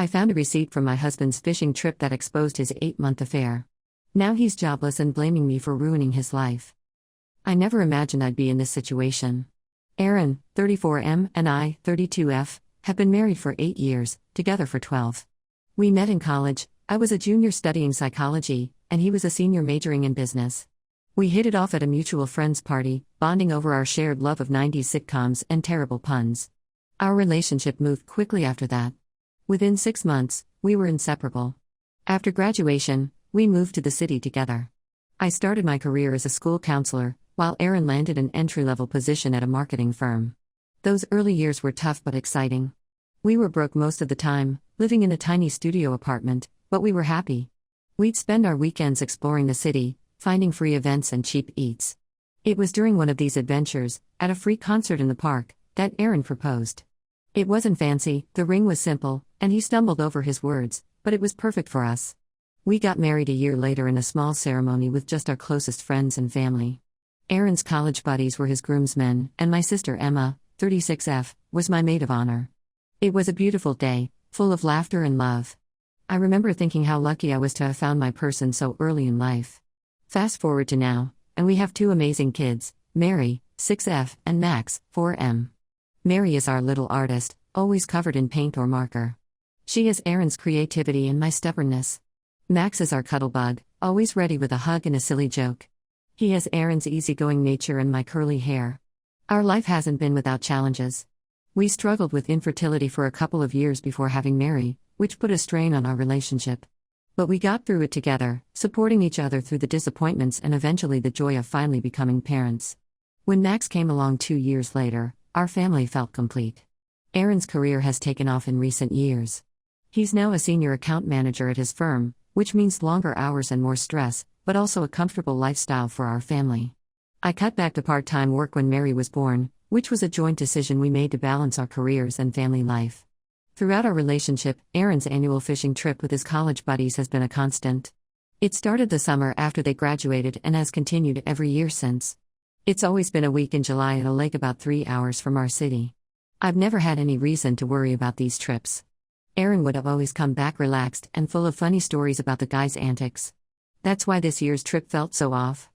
I found a receipt from my husband's fishing trip that exposed his 8-month affair. Now he's jobless and blaming me for ruining his life. I never imagined I'd be in this situation. Aaron, 34M, and I, 32F, have been married for 8 years, together for 12. We met in college. I was a junior studying psychology, and he was a senior majoring in business. We hit it off at a mutual friends party, bonding over our shared love of 90s sitcoms and terrible puns. Our relationship moved quickly after that. Within 6 months, we were inseparable. After graduation, we moved to the city together. I started my career as a school counselor, while Aaron landed an entry-level position at a marketing firm. Those early years were tough but exciting. We were broke most of the time, living in a tiny studio apartment, but we were happy. We'd spend our weekends exploring the city, finding free events and cheap eats. It was during one of these adventures, at a free concert in the park, that Aaron proposed. It wasn't fancy, the ring was simple, and he stumbled over his words, but it was perfect for us. We got married a year later in a small ceremony with just our closest friends and family. Aaron's college buddies were his groomsmen, and my sister Emma, 36F, was my maid of honor. It was a beautiful day, full of laughter and love. I remember thinking how lucky I was to have found my person so early in life. Fast forward to now, and we have 2 amazing kids, Mary, 6F, and Max, 4M. Mary is our little artist, always covered in paint or marker. She has Aaron's creativity and my stubbornness. Max is our cuddlebug, always ready with a hug and a silly joke. He has Aaron's easygoing nature and my curly hair. Our life hasn't been without challenges. We struggled with infertility for a couple of years before having Mary, which put a strain on our relationship. But we got through it together, supporting each other through the disappointments and eventually the joy of finally becoming parents. When Max came along 2 years later, our family felt complete. Aaron's career has taken off in recent years. He's now a senior account manager at his firm, which means longer hours and more stress, but also a comfortable lifestyle for our family. I cut back to part-time work when Mary was born, which was a joint decision we made to balance our careers and family life. Throughout our relationship, Aaron's annual fishing trip with his college buddies has been a constant. It started the summer after they graduated and has continued every year since. It's always been a week in July at a lake about 3 hours from our city. I've never had any reason to worry about these trips. Aaron would have always come back relaxed and full of funny stories about the guys' antics. That's why this year's trip felt so off.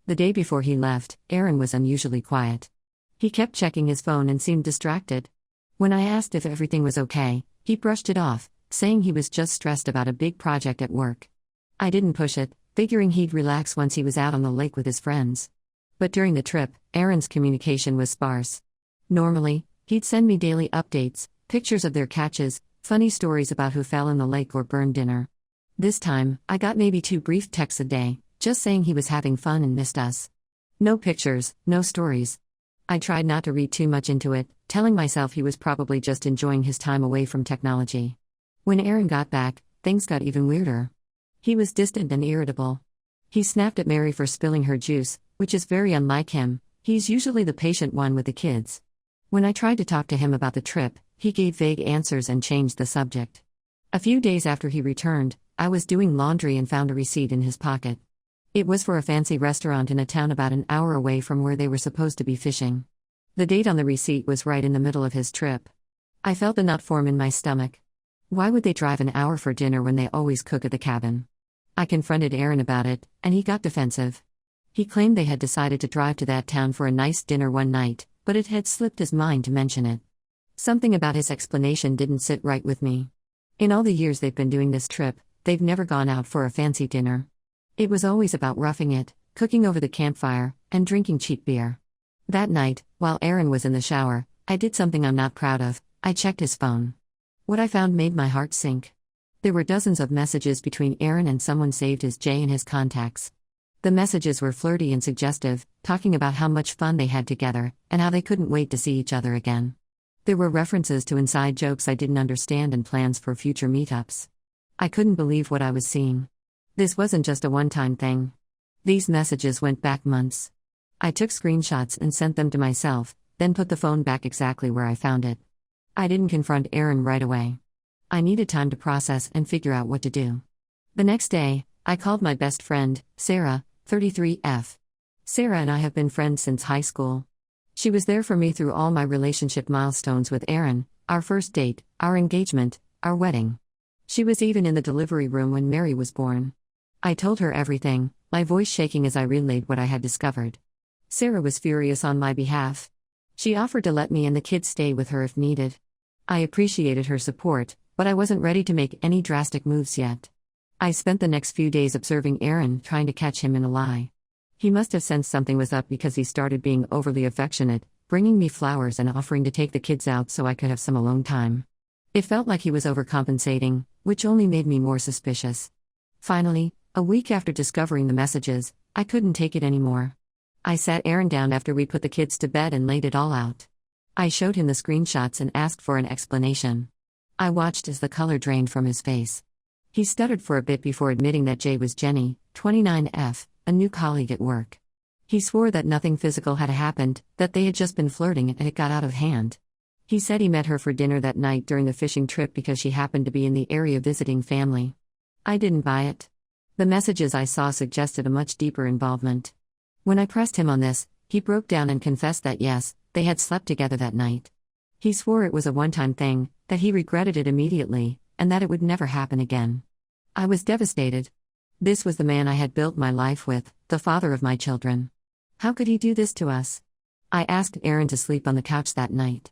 The day before he left, Aaron was unusually quiet. He kept checking his phone and seemed distracted. When I asked if everything was okay, he brushed it off, saying he was just stressed about a big project at work. I didn't push it, figuring he'd relax once he was out on the lake with his friends. But during the trip, Aaron's communication was sparse. Normally, he'd send me daily updates, pictures of their catches, funny stories about who fell in the lake or burned dinner. This time, I got maybe 2 brief texts a day, just saying he was having fun and missed us. No pictures, no stories. I tried not to read too much into it, telling myself he was probably just enjoying his time away from technology. When Aaron got back, things got even weirder. He was distant and irritable. He snapped at Mary for spilling her juice, which is very unlike him. He's usually the patient one with the kids. When I tried to talk to him about the trip, he gave vague answers and changed the subject. A few days after he returned, I was doing laundry and found a receipt in his pocket. It was for a fancy restaurant in a town about an hour away from where they were supposed to be fishing. The date on the receipt was right in the middle of his trip. I felt a knot form in my stomach. Why would they drive an hour for dinner when they always cook at the cabin? I confronted Aaron about it, and he got defensive. He claimed they had decided to drive to that town for a nice dinner one night, but it had slipped his mind to mention it. Something about his explanation didn't sit right with me. In all the years they've been doing this trip, they've never gone out for a fancy dinner. It was always about roughing it, cooking over the campfire, and drinking cheap beer. That night, while Aaron was in the shower, I did something I'm not proud of. I checked his phone. What I found made my heart sink. There were dozens of messages between Aaron and someone saved as Jay in his contacts. The messages were flirty and suggestive, talking about how much fun they had together, and how they couldn't wait to see each other again. There were references to inside jokes I didn't understand and plans for future meetups. I couldn't believe what I was seeing. This wasn't just a one-time thing. These messages went back months. I took screenshots and sent them to myself, then put the phone back exactly where I found it. I didn't confront Aaron right away. I needed time to process and figure out what to do. The next day, I called my best friend, Sarah, 33F. Sarah and I have been friends since high school. She was there for me through all my relationship milestones with Aaron, our first date, our engagement, our wedding. She was even in the delivery room when Mary was born. I told her everything, my voice shaking as I relayed what I had discovered. Sarah was furious on my behalf. She offered to let me and the kids stay with her if needed. I appreciated her support, but I wasn't ready to make any drastic moves yet. I spent the next few days observing Aaron, trying to catch him in a lie. He must have sensed something was up because he started being overly affectionate, bringing me flowers and offering to take the kids out so I could have some alone time. It felt like he was overcompensating, which only made me more suspicious. Finally, a week after discovering the messages, I couldn't take it anymore. I sat Aaron down after we put the kids to bed and laid it all out. I showed him the screenshots and asked for an explanation. I watched as the color drained from his face. He stuttered for a bit before admitting that Jay was Jenny, 29F, a new colleague at work. He swore that nothing physical had happened, that they had just been flirting and it got out of hand. He said he met her for dinner that night during the fishing trip because she happened to be in the area visiting family. I didn't buy it. The messages I saw suggested a much deeper involvement. When I pressed him on this, he broke down and confessed that yes, they had slept together that night. He swore it was a one-time thing, that he regretted it immediately, and that it would never happen again. I was devastated. This was the man I had built my life with, the father of my children. How could he do this to us? I asked Aaron to sleep on the couch that night.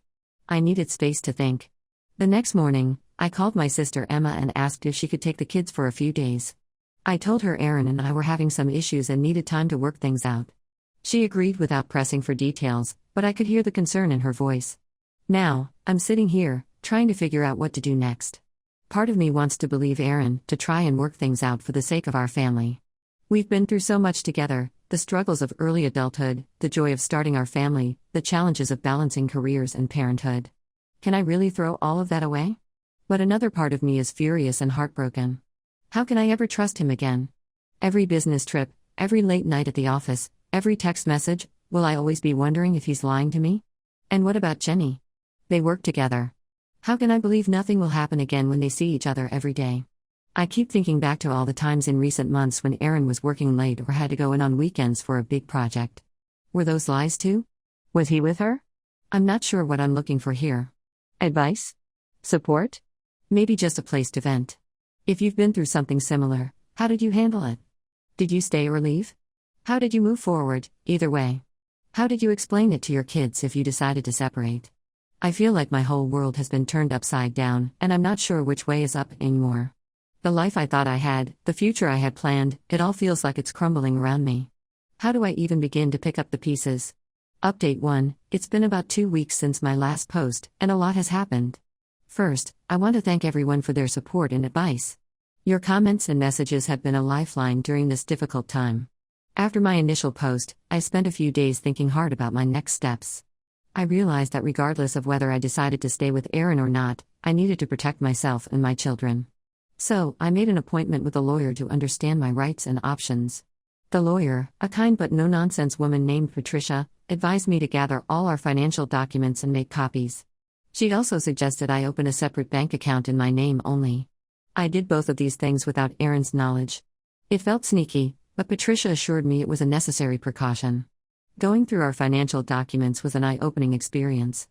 I needed space to think. The next morning, I called my sister Emma and asked if she could take the kids for a few days. I told her Aaron and I were having some issues and needed time to work things out. She agreed without pressing for details, but I could hear the concern in her voice. Now, I'm sitting here, trying to figure out what to do next. Part of me wants to believe Aaron, to try and work things out for the sake of our family. We've been through so much together, the struggles of early adulthood, the joy of starting our family, the challenges of balancing careers and parenthood. Can I really throw all of that away? But another part of me is furious and heartbroken. How can I ever trust him again? Every business trip, every late night at the office, every text message, will I always be wondering if he's lying to me? And what about Jenny? They work together. How can I believe nothing will happen again when they see each other every day? I keep thinking back to all the times in recent months when Aaron was working late or had to go in on weekends for a big project. Were those lies too? Was he with her? I'm not sure what I'm looking for here. Advice? Support? Maybe just a place to vent. If you've been through something similar, how did you handle it? Did you stay or leave? How did you move forward, either way? How did you explain it to your kids if you decided to separate? I feel like my whole world has been turned upside down, and I'm not sure which way is up anymore. The life I thought I had, the future I had planned, it all feels like it's crumbling around me. How do I even begin to pick up the pieces? Update 1, it's been about 2 weeks since my last post, and a lot has happened. First, I want to thank everyone for their support and advice. Your comments and messages have been a lifeline during this difficult time. After my initial post, I spent a few days thinking hard about my next steps. I realized that regardless of whether I decided to stay with Aaron or not, I needed to protect myself and my children. So, I made an appointment with a lawyer to understand my rights and options. The lawyer, a kind but no-nonsense woman named Patricia, advised me to gather all our financial documents and make copies. She also suggested I open a separate bank account in my name only. I did both of these things without Aaron's knowledge. It felt sneaky, but Patricia assured me it was a necessary precaution. Going through our financial documents was an eye-opening experience.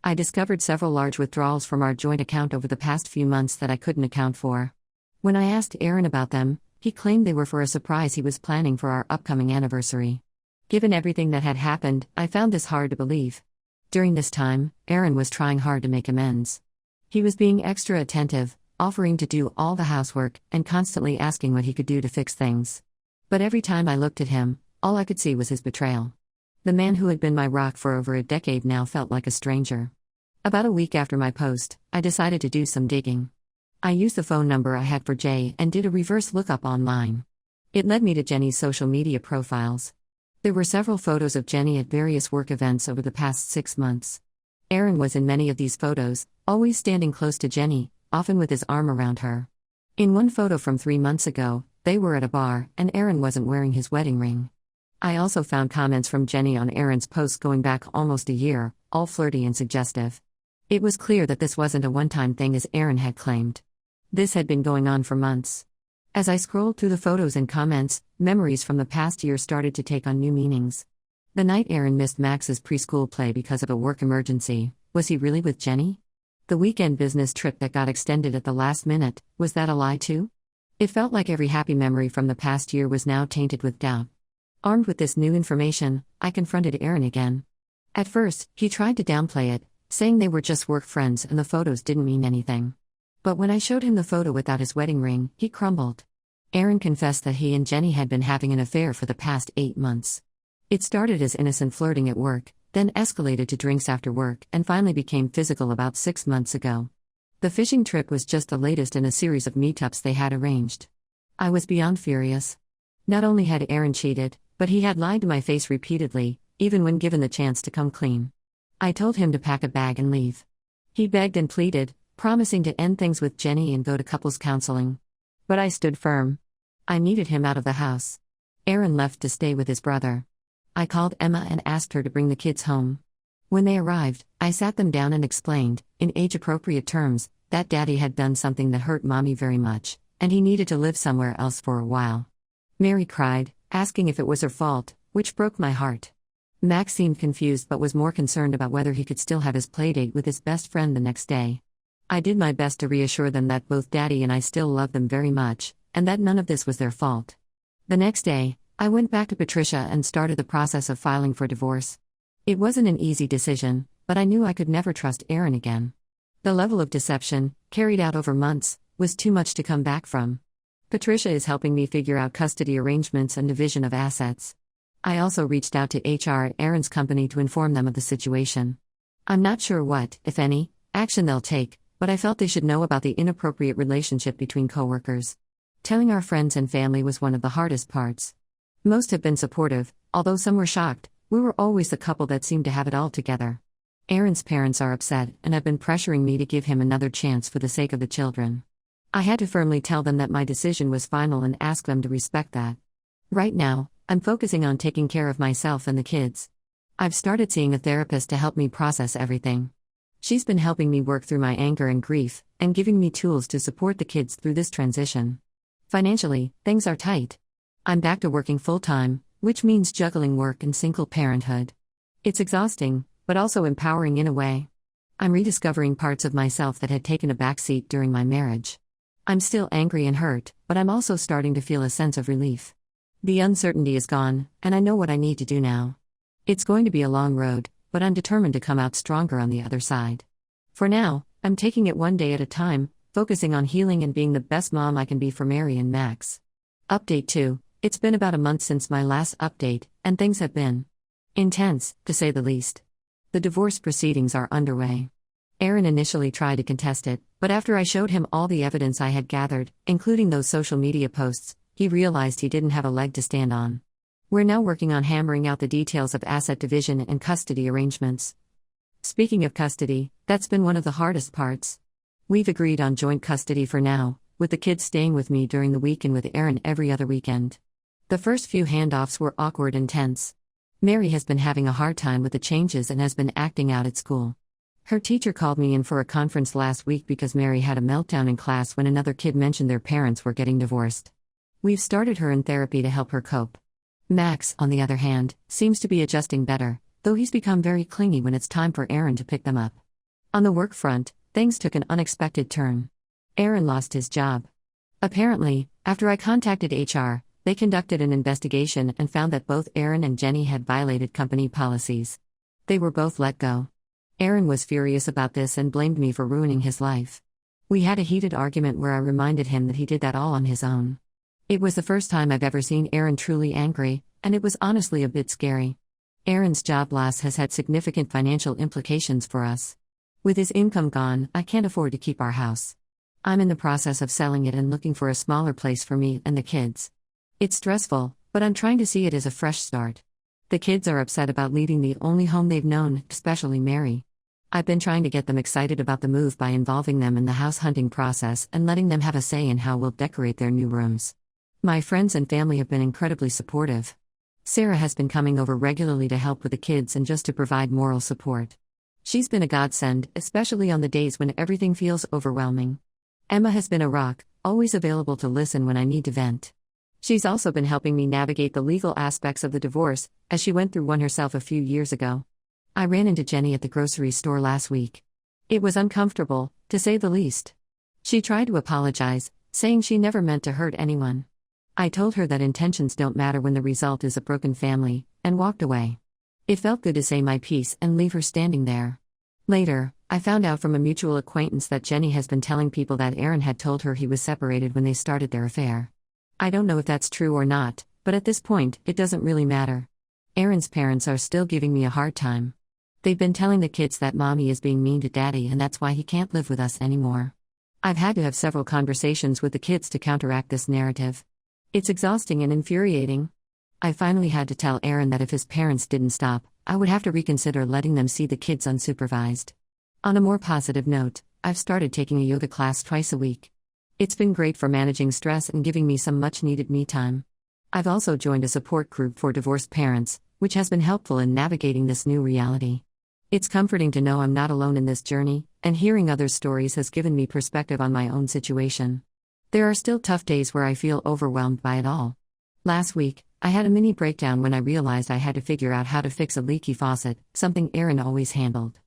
I discovered several large withdrawals from our joint account over the past few months that I couldn't account for. When I asked Aaron about them, he claimed they were for a surprise he was planning for our upcoming anniversary. Given everything that had happened, I found this hard to believe. During this time, Aaron was trying hard to make amends. He was being extra attentive, offering to do all the housework, and constantly asking what he could do to fix things. But every time I looked at him, all I could see was his betrayal. The man who had been my rock for over a decade now felt like a stranger. About a week after my post, I decided to do some digging. I used the phone number I had for Jay and did a reverse lookup online. It led me to Jenny's social media profiles. There were several photos of Jenny at various work events over the past 6 months. Aaron was in many of these photos, always standing close to Jenny, often with his arm around her. In one photo from 3 months ago, they were at a bar, and Aaron wasn't wearing his wedding ring. I also found comments from Jenny on Aaron's posts going back almost a year, all flirty and suggestive. It was clear that this wasn't a one-time thing as Aaron had claimed. This had been going on for months. As I scrolled through the photos and comments, memories from the past year started to take on new meanings. The night Aaron missed Max's preschool play because of a work emergency, was he really with Jenny? The weekend business trip that got extended at the last minute, was that a lie too? It felt like every happy memory from the past year was now tainted with doubt. Armed with this new information, I confronted Aaron again. At first, he tried to downplay it, saying they were just work friends and the photos didn't mean anything. But when I showed him the photo without his wedding ring, he crumbled. Aaron confessed that he and Jenny had been having an affair for the past 8 months. It started as innocent flirting at work, then escalated to drinks after work, and finally became physical about 6 months ago. The fishing trip was just the latest in a series of meetups they had arranged. I was beyond furious. Not only had Aaron cheated, but he had lied to my face repeatedly, even when given the chance to come clean. I told him to pack a bag and leave. He begged and pleaded, promising to end things with Jenny and go to couples counseling. But I stood firm. I needed him out of the house. Aaron left to stay with his brother. I called Emma and asked her to bring the kids home. When they arrived, I sat them down and explained, in age-appropriate terms, that Daddy had done something that hurt Mommy very much, and he needed to live somewhere else for a while. Mary cried, asking if it was her fault, which broke my heart. Max seemed confused but was more concerned about whether he could still have his playdate with his best friend the next day. I did my best to reassure them that both Daddy and I still loved them very much, and that none of this was their fault. The next day, I went back to Patricia and started the process of filing for divorce. It wasn't an easy decision, but I knew I could never trust Aaron again. The level of deception, carried out over months, was too much to come back from. Patricia is helping me figure out custody arrangements and division of assets. I also reached out to HR at Aaron's company to inform them of the situation. I'm not sure what, if any, action they'll take, but I felt they should know about the inappropriate relationship between coworkers. Telling our friends and family was one of the hardest parts. Most have been supportive, although some were shocked. We were always the couple that seemed to have it all together. Aaron's parents are upset and have been pressuring me to give him another chance for the sake of the children. I had to firmly tell them that my decision was final and ask them to respect that. Right now, I'm focusing on taking care of myself and the kids. I've started seeing a therapist to help me process everything. She's been helping me work through my anger and grief, and giving me tools to support the kids through this transition. Financially, things are tight. I'm back to working full-time, which means juggling work and single parenthood. It's exhausting, but also empowering in a way. I'm rediscovering parts of myself that had taken a backseat during my marriage. I'm still angry and hurt, but I'm also starting to feel a sense of relief. The uncertainty is gone, and I know what I need to do now. It's going to be a long road, but I'm determined to come out stronger on the other side. For now, I'm taking it one day at a time, focusing on healing and being the best mom I can be for Mary and Max. Update 2. It's been about a month since my last update, and things have been intense, to say the least. The divorce proceedings are underway. Aaron initially tried to contest it, but after I showed him all the evidence I had gathered, including those social media posts, he realized he didn't have a leg to stand on. We're now working on hammering out the details of asset division and custody arrangements. Speaking of custody, that's been one of the hardest parts. We've agreed on joint custody for now, with the kids staying with me during the week and with Aaron every other weekend. The first few handoffs were awkward and tense. Mary has been having a hard time with the changes and has been acting out at school. Her teacher called me in for a conference last week because Mary had a meltdown in class when another kid mentioned their parents were getting divorced. We've started her in therapy to help her cope. Max, on the other hand, seems to be adjusting better, though he's become very clingy when it's time for Aaron to pick them up. On the work front, things took an unexpected turn. Aaron lost his job. Apparently, after I contacted HR, they conducted an investigation and found that both Aaron and Jenny had violated company policies. They were both let go. Aaron was furious about this and blamed me for ruining his life. We had a heated argument where I reminded him that he did that all on his own. It was the first time I've ever seen Aaron truly angry, and it was honestly a bit scary. Aaron's job loss has had significant financial implications for us. With his income gone, I can't afford to keep our house. I'm in the process of selling it and looking for a smaller place for me and the kids. It's stressful, but I'm trying to see it as a fresh start. The kids are upset about leaving the only home they've known, especially Mary. I've been trying to get them excited about the move by involving them in the house hunting process and letting them have a say in how we'll decorate their new rooms. My friends and family have been incredibly supportive. Sarah has been coming over regularly to help with the kids and just to provide moral support. She's been a godsend, especially on the days when everything feels overwhelming. Emma has been a rock, always available to listen when I need to vent. She's also been helping me navigate the legal aspects of the divorce, as she went through one herself a few years ago. I ran into Jenny at the grocery store last week. It was uncomfortable, to say the least. She tried to apologize, saying she never meant to hurt anyone. I told her that intentions don't matter when the result is a broken family, and walked away. It felt good to say my piece and leave her standing there. Later, I found out from a mutual acquaintance that Jenny has been telling people that Aaron had told her he was separated when they started their affair. I don't know if that's true or not, but at this point, it doesn't really matter. Aaron's parents are still giving me a hard time. They've been telling the kids that mommy is being mean to daddy and that's why he can't live with us anymore. I've had to have several conversations with the kids to counteract this narrative. It's exhausting and infuriating. I finally had to tell Aaron that if his parents didn't stop, I would have to reconsider letting them see the kids unsupervised. On a more positive note, I've started taking a yoga class twice a week. It's been great for managing stress and giving me some much-needed me time. I've also joined a support group for divorced parents, which has been helpful in navigating this new reality. It's comforting to know I'm not alone in this journey, and hearing others' stories has given me perspective on my own situation. There are still tough days where I feel overwhelmed by it all. Last week, I had a mini breakdown when I realized I had to figure out how to fix a leaky faucet, something Aaron always handled.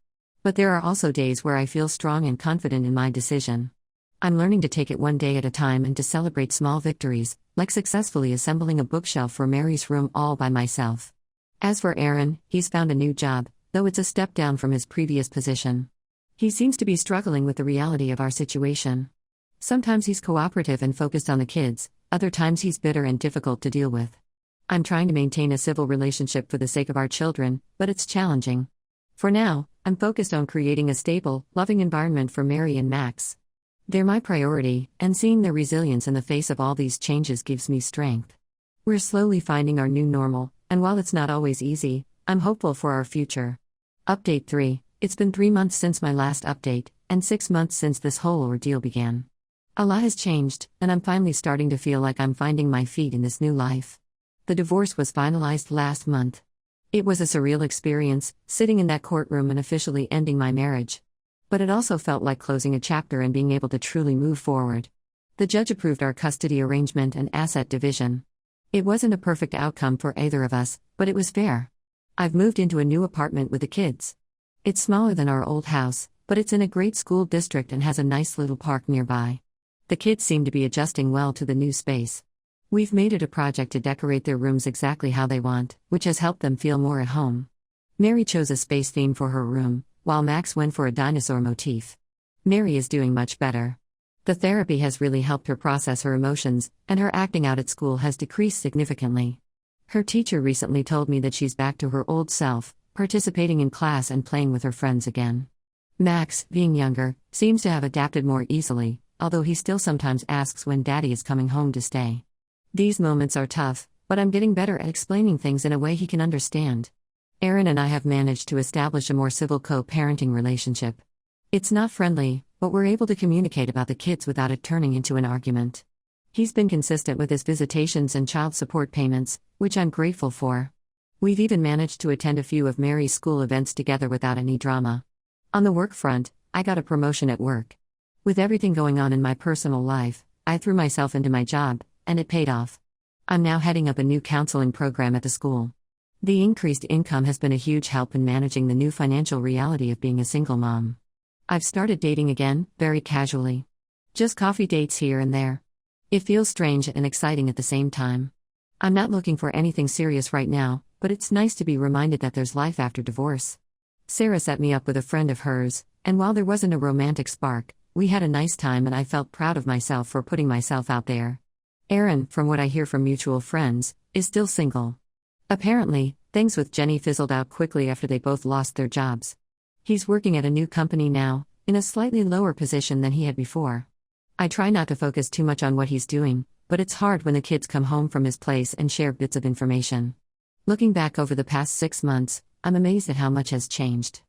But there are also days where I feel strong and confident in my decision. I'm learning to take it one day at a time and to celebrate small victories, like successfully assembling a bookshelf for Mary's room all by myself. As for Aaron, he's found a new job, though it's a step down from his previous position. He seems to be struggling with the reality of our situation. Sometimes he's cooperative and focused on the kids, other times he's bitter and difficult to deal with. I'm trying to maintain a civil relationship for the sake of our children, but it's challenging. For now, I'm focused on creating a stable, loving environment for Mary and Max. They're my priority, and seeing their resilience in the face of all these changes gives me strength. We're slowly finding our new normal, and while it's not always easy, I'm hopeful for our future. Update 3. It's been 3 months since my last update, and 6 months since this whole ordeal began. A lot has changed, and I'm finally starting to feel like I'm finding my feet in this new life. The divorce was finalized last month. It was a surreal experience, sitting in that courtroom and officially ending my marriage. But it also felt like closing a chapter and being able to truly move forward. The judge approved our custody arrangement and asset division. It wasn't a perfect outcome for either of us, but it was fair. I've moved into a new apartment with the kids. It's smaller than our old house, but it's in a great school district and has a nice little park nearby. The kids seem to be adjusting well to the new space. We've made it a project to decorate their rooms exactly how they want, which has helped them feel more at home. Mary chose a space theme for her room, while Max went for a dinosaur motif. Mary is doing much better. The therapy has really helped her process her emotions, and her acting out at school has decreased significantly. Her teacher recently told me that she's back to her old self, participating in class and playing with her friends again. Max, being younger, seems to have adapted more easily, although he still sometimes asks when Daddy is coming home to stay. These moments are tough, but I'm getting better at explaining things in a way he can understand. Aaron and I have managed to establish a more civil co-parenting relationship. It's not friendly, but we're able to communicate about the kids without it turning into an argument. He's been consistent with his visitations and child support payments, which I'm grateful for. We've even managed to attend a few of Mary's school events together without any drama. On the work front, I got a promotion at work. With everything going on in my personal life, I threw myself into my job, and it paid off. I'm now heading up a new counseling program at the school. The increased income has been a huge help in managing the new financial reality of being a single mom. I've started dating again, very casually. Just coffee dates here and there. It feels strange and exciting at the same time. I'm not looking for anything serious right now, but it's nice to be reminded that there's life after divorce. Sarah set me up with a friend of hers, and while there wasn't a romantic spark, we had a nice time and I felt proud of myself for putting myself out there. Aaron, from what I hear from mutual friends, is still single. Apparently, things with Jenny fizzled out quickly after they both lost their jobs. He's working at a new company now, in a slightly lower position than he had before. I try not to focus too much on what he's doing, but it's hard when the kids come home from his place and share bits of information. Looking back over the past 6 months, I'm amazed at how much has changed.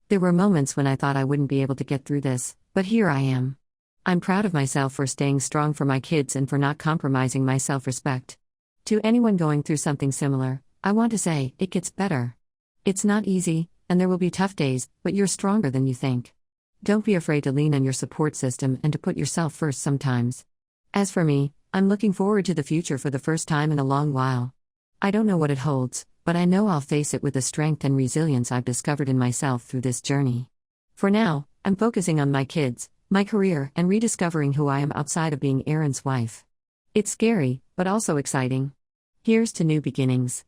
There were moments when I thought I wouldn't be able to get through this, but here I am. I'm proud of myself for staying strong for my kids and for not compromising my self-respect. To anyone going through something similar, I want to say, it gets better. It's not easy, and there will be tough days, but you're stronger than you think. Don't be afraid to lean on your support system and to put yourself first sometimes. As for me, I'm looking forward to the future for the first time in a long while. I don't know what it holds, but I know I'll face it with the strength and resilience I've discovered in myself through this journey. For now, I'm focusing on my kids, my career, and rediscovering who I am outside of being Aaron's wife. It's scary, but also exciting. Here's to new beginnings.